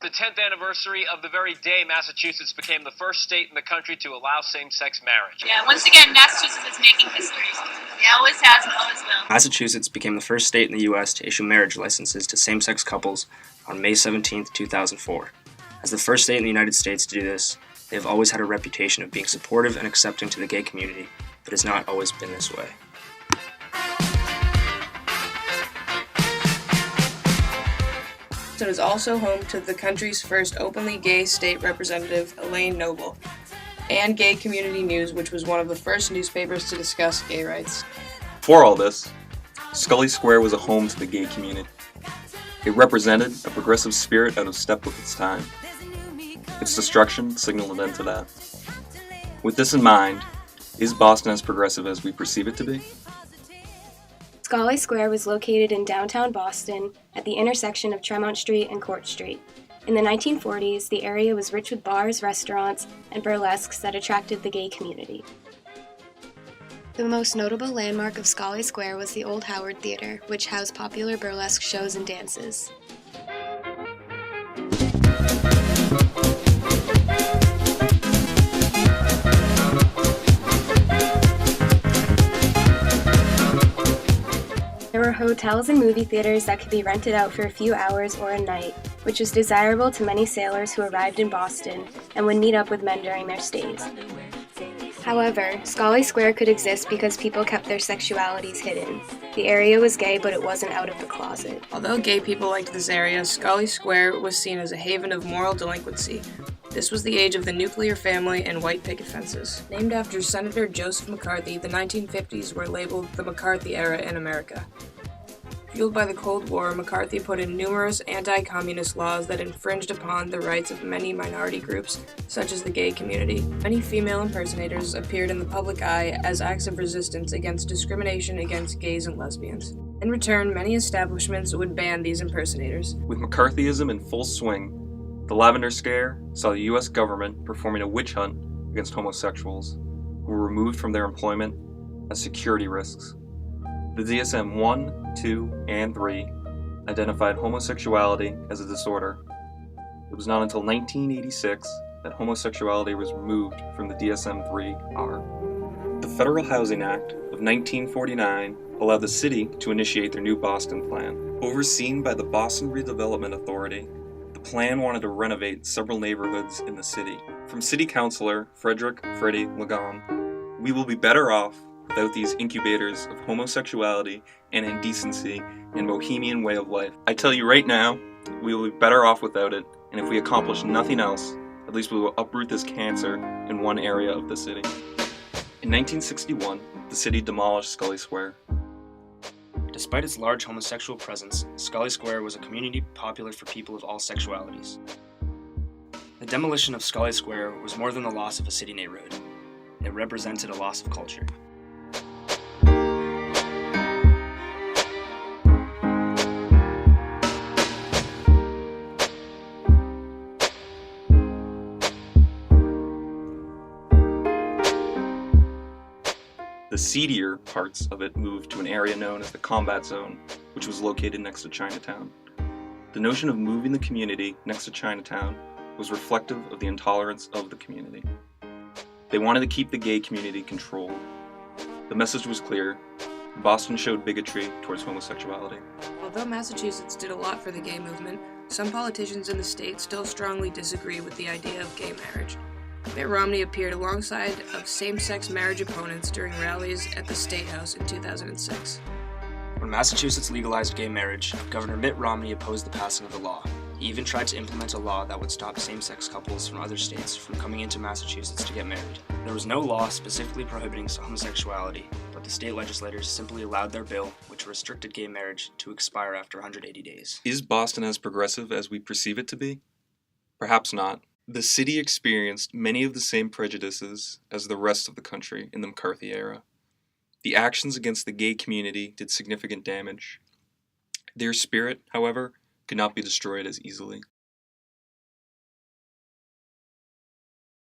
The 10th anniversary of the very day Massachusetts became the first state in the country to allow same-sex marriage. Yeah, once again, Massachusetts is making history. It always has and always will. Massachusetts became the first state in the U.S. to issue marriage licenses to same-sex couples on May 17, 2004. As the first state in the United States to do this, they have always had a reputation of being supportive and accepting to the gay community, but has not always been this way. It is also home to the country's first openly gay state representative, Elaine Noble, and Gay Community News, which was one of the first newspapers to discuss gay rights. Before all this, Scollay Square was a home to the gay community. It represented a progressive spirit out of step with its time. Its destruction signaled an end to that. With this in mind, is Boston as progressive as we perceive it to be? Scollay Square was located in downtown Boston at the intersection of Tremont Street and Court Street. In the 1940s, the area was rich with bars, restaurants, and burlesques that attracted the gay community. The most notable landmark of Scollay Square was the Old Howard Theater, which housed popular burlesque shows and dances. There were hotels and movie theaters that could be rented out for a few hours or a night, which was desirable to many sailors who arrived in Boston and would meet up with men during their stays. However, Scollay Square could exist because people kept their sexualities hidden. The area was gay, but it wasn't out of the closet. Although gay people liked this area, Scollay Square was seen as a haven of moral delinquency. This was the age of the nuclear family and white picket fences. Named after Senator Joseph McCarthy, the 1950s were labeled the McCarthy era in America. Fueled by the Cold War, McCarthy put in numerous anti-communist laws that infringed upon the rights of many minority groups, such as the gay community. Many female impersonators appeared in the public eye as acts of resistance against discrimination against gays and lesbians. In return, many establishments would ban these impersonators. With McCarthyism in full swing, the Lavender Scare saw the U.S. government performing a witch hunt against homosexuals, who were removed from their employment as security risks. The DSM 1, 2, and 3 identified homosexuality as a disorder. It was not until 1986 that homosexuality was removed from the DSM-3R. The Federal Housing Act of 1949 allowed the city to initiate their new Boston plan. Overseen by the Boston Redevelopment Authority, the plan wanted to renovate several neighborhoods in the city. From City Councilor Frederick Freddie Lagon, "We will be better off without these incubators of homosexuality and indecency and bohemian way of life. I tell you right now, we will be better off without it, and if we accomplish nothing else, at least we will uproot this cancer in one area of the city." In 1961, the city demolished Scollay Square. Despite its large homosexual presence, Scollay Square was a community popular for people of all sexualities. The demolition of Scollay Square was more than the loss of a city neighborhood. It represented a loss of culture. The seedier parts of it moved to an area known as the Combat Zone, which was located next to Chinatown. The notion of moving the community next to Chinatown was reflective of the intolerance of the community. They wanted to keep the gay community controlled. The message was clear: Boston showed bigotry towards homosexuality. Although Massachusetts did a lot for the gay movement, some politicians in the state still strongly disagree with the idea of gay marriage. Mitt Romney appeared alongside of same-sex marriage opponents during rallies at the State House in 2006. When Massachusetts legalized gay marriage, Governor Mitt Romney opposed the passing of the law. He even tried to implement a law that would stop same-sex couples from other states from coming into Massachusetts to get married. There was no law specifically prohibiting homosexuality, but the state legislators simply allowed their bill, which restricted gay marriage, to expire after 180 days. Is Boston as progressive as we perceive it to be? Perhaps not. The city experienced many of the same prejudices as the rest of the country in the McCarthy era. The actions against the gay community did significant damage. Their spirit, however, could not be destroyed as easily.